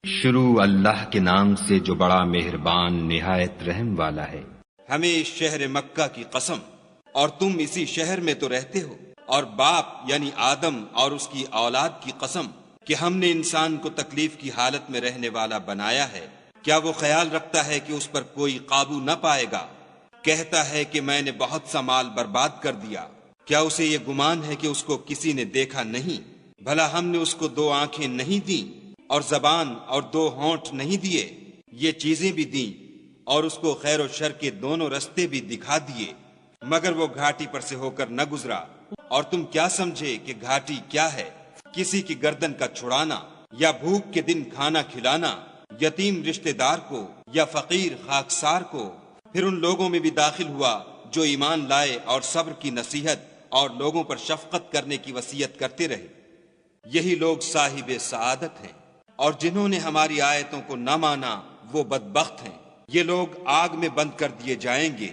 شروع اللہ کے نام سے جو بڑا مہربان نہایت رحم والا ہے۔ ہمیں اس شہر مکہ کی قسم، اور تم اسی شہر میں تو رہتے ہو، اور باپ یعنی آدم اور اس کی اولاد کی قسم کہ ہم نے انسان کو تکلیف کی حالت میں رہنے والا بنایا ہے۔ کیا وہ خیال رکھتا ہے کہ اس پر کوئی قابو نہ پائے گا؟ کہتا ہے کہ میں نے بہت سا مال برباد کر دیا۔ کیا اسے یہ گمان ہے کہ اس کو کسی نے دیکھا نہیں؟ بھلا ہم نے اس کو 2 آنکھیں نہیں دیں، اور زبان اور 2 ہونٹ نہیں دیے؟ یہ چیزیں بھی دیں، اور اس کو خیر و شر کے دونوں رستے بھی دکھا دیے، مگر وہ گھاٹی پر سے ہو کر نہ گزرا۔ اور تم کیا سمجھے کہ گھاٹی کیا ہے؟ کسی کی گردن کا چھڑانا، یا بھوک کے دن کھانا کھلانا، یتیم رشتہ دار کو یا فقیر خاکسار کو۔ پھر ان لوگوں میں بھی داخل ہوا جو ایمان لائے اور صبر کی نصیحت اور لوگوں پر شفقت کرنے کی وصیت کرتے رہے۔ یہی لوگ صاحب سعادت ہیں، اور جنہوں نے ہماری آیتوں کو نہ مانا وہ بدبخت ہیں۔ یہ لوگ آگ میں بند کر دیے جائیں گے،